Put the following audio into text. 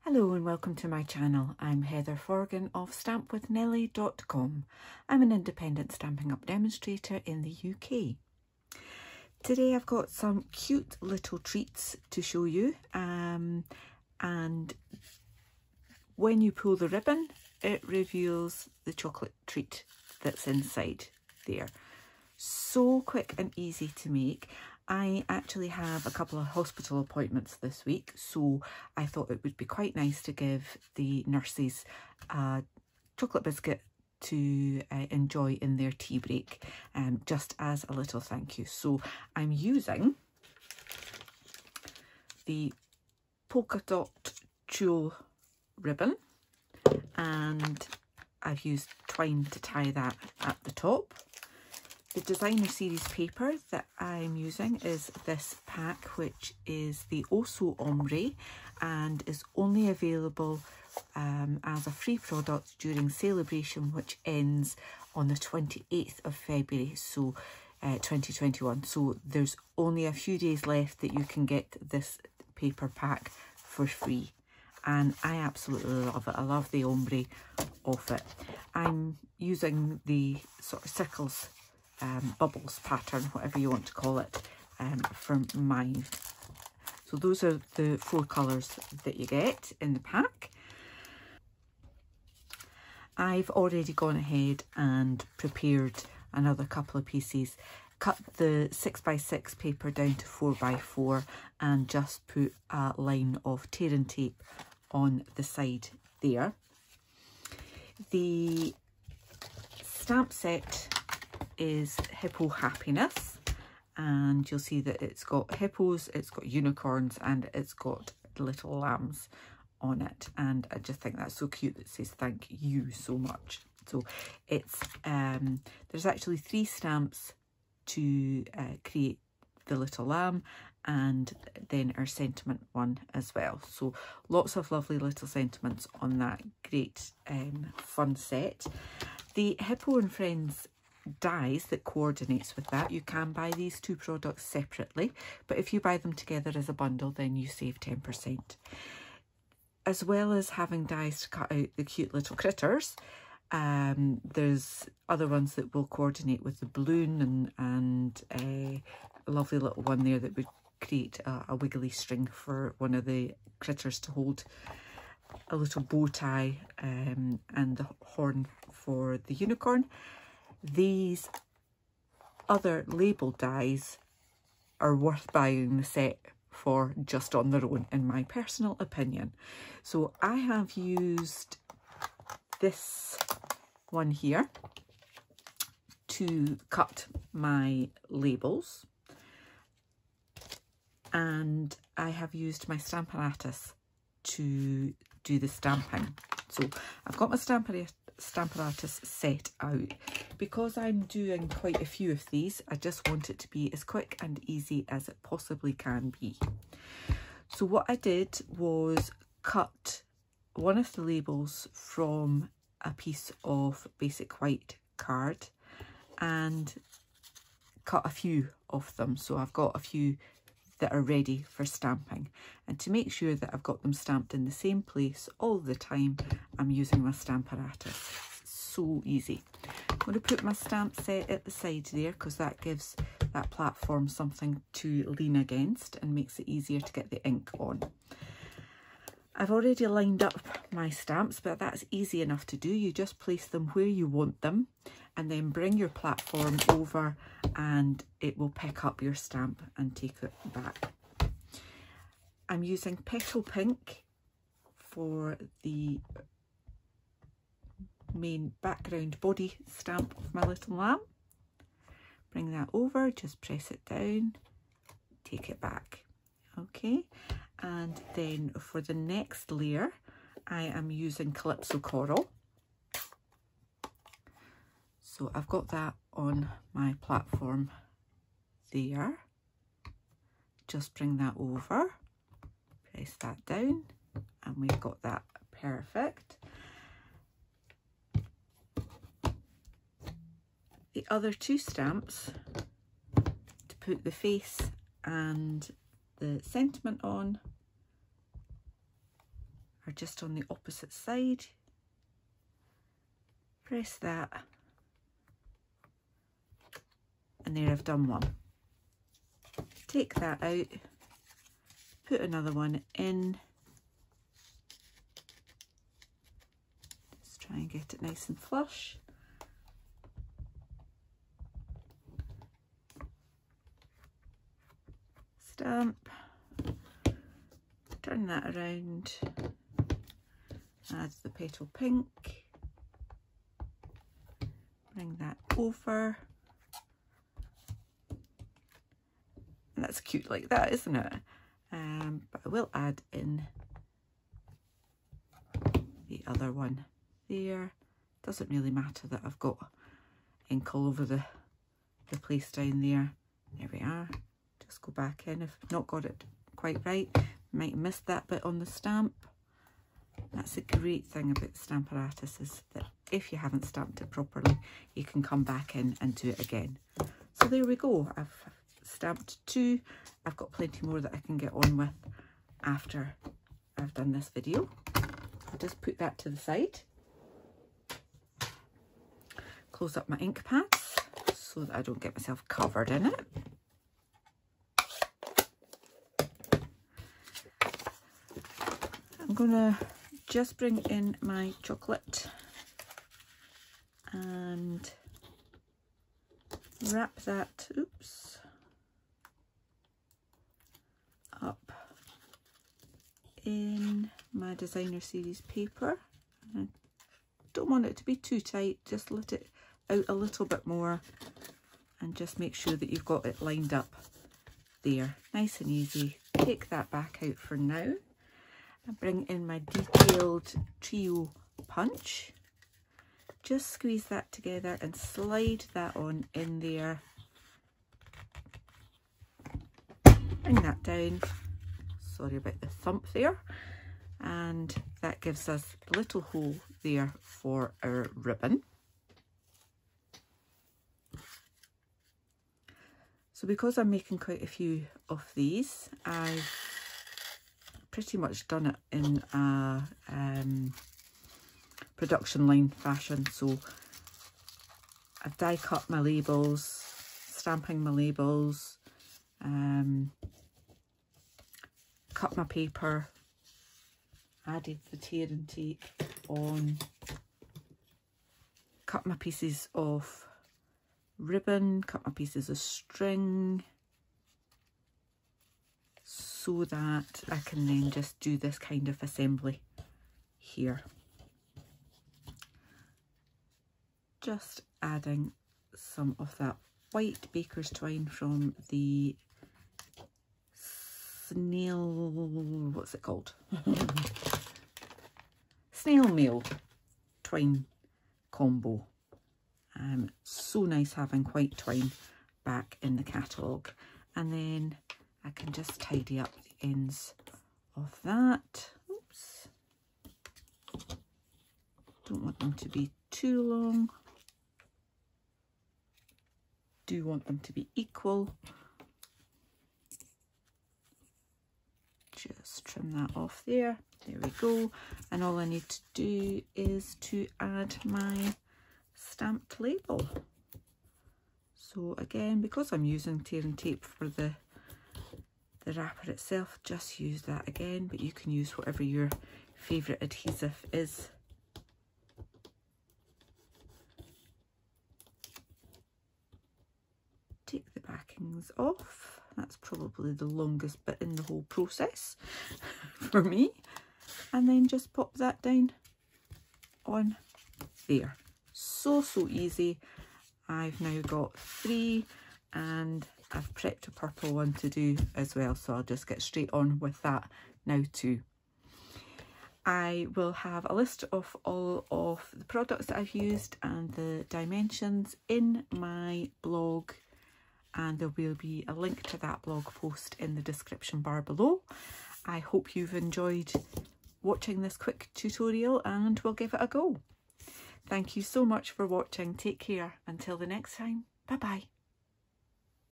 Hello and welcome to my channel. I'm Heather Forgan of stampwithnellie.com. I'm an independent Stampin' Up demonstrator in the UK. Today I've got some cute little treats to show you, and when you pull the ribbon it reveals the chocolate treat that's inside there. So quick and easy to make. I actually have a couple of hospital appointments this week, so I thought it would be quite nice to give the nurses a chocolate biscuit to enjoy in their tea break, just as a little thank you. So I'm using the polka dot tulle ribbon, and I've used twine to tie that at the top. The designer series paper that I'm using is this pack, which is the Oh So Ombre, and is only available as a free product during Sale-A-Bration, which ends on the 28th of February, so 2021. So there's only a few days left that you can get this paper pack for free, and I absolutely love it. I love the ombre of it. I'm using the sort of circles, bubbles pattern, whatever you want to call it, from mine. So those are the 4 colours that you get in the pack. I've already gone ahead and prepared another couple of pieces, cut the 6x6 paper down to 4x4 and just put a line of tear and tape on the side there. The stamp set is Hippo Happiness, and you'll see that it's got hippos, it's got unicorns, and it's got little lambs on it, and I just think that's so cute that it says thank you so much. So it's there's actually 3 stamps to create the little lamb, and then our sentiment one as well. So lots of lovely little sentiments on that great fun set. The Hippo and Friends dies that coordinates with that, you can buy these 2 products separately, but if you buy them together as a bundle then you save 10%. As well as having dies to cut out the cute little critters, there's other ones that will coordinate with the balloon, and a lovely little one there that would create a wiggly string for one of the critters to hold, a little bow tie, and the horn for the unicorn. These other label dies are worth buying the set for just on their own, in my personal opinion. So I have used this one here to cut my labels, and I have used my Stamparatus to do the stamping. So I've got my Stamparatus set out. Because I'm doing quite a few of these, I just want it to be as quick and easy as it possibly can be. So what I did was cut one of the labels from a piece of basic white card and cut a few of them. So I've got a few that are ready for stamping, and to make sure that I've got them stamped in the same place all the time, I'm using my Stamparatus. So easy. I'm going to put my stamp set at the side there because that gives that platform something to lean against and makes it easier to get the ink on. I've already lined up my stamps, but that's easy enough to do. You just place them where you want them and then bring your platform over and it will pick up your stamp and take it back. I'm using Petal Pink for the main background body stamp of my little lamb. Bring that over, just press it down, take it back. Okay, and then for the next layer I am using Calypso Coral. So I've got that on my platform there. Just bring that over, press that down, and we've got that perfect. The other 2 stamps to put the face and the sentiment on are just on the opposite side. Press that, and there I've done one. Take that out, put another one in. Just try and get it nice and flush. Stamp, turn that around, add the petal pink, bring that over. And that's cute like that, isn't it? But I will add in the other one there. Doesn't really matter that I've got ink all over the place down there. There we are. Just go back in if I've not got it quite right. Might have missed that bit on the stamp. That's a great thing about the Stamparatus, is that if you haven't stamped it properly, you can come back in and do it again. So there we go. I've stamped 2. I've got plenty more that I can get on with after I've done this video. I'll just put that to the side. Close up my ink pads so that I don't get myself covered in it. I'm gonna just bring in my chocolate and wrap that, oops, up in my designer series paper. I don't want it to be too tight, just let it out a little bit more and just make sure that you've got it lined up there. Nice and easy. Take that back out for now. I bring in my detailed trio punch. Just squeeze that together and slide that on in there. Bring that down. Sorry about the thump there. And that gives us a little hole there for our ribbon. So because I'm making quite a few of these, I've pretty much done it in a production line fashion. So I've die cut my labels, stamping my labels, cut my paper, added the tear and tape on, cut my pieces of ribbon, cut my pieces of string, so that I can then just do this kind of assembly here. Just adding some of that white baker's twine from the snail, what's it called? Snail mail twine combo. So nice having white twine back in the catalogue. And then I can just tidy up the ends of that. Oops. Don't want them to be too long. Do want them to be equal. Just trim that off there. There we go. And all I need to do is to add my stamped label. So again, because I'm using tear and tape for the wrapper itself, just use that again, but you can use whatever your favourite adhesive is. Take the backings off. That's probably the longest bit in the whole process for me. And then just pop that down on there. So easy. I've now got 3 and I've prepped a purple one to do as well, so I'll just get straight on with that now too. I will have a list of all of the products that I've used and the dimensions in my blog, and there will be a link to that blog post in the description bar below. I hope you've enjoyed watching this quick tutorial and we'll give it a go. Thank you so much for watching. Take care. Until the next time. Bye bye.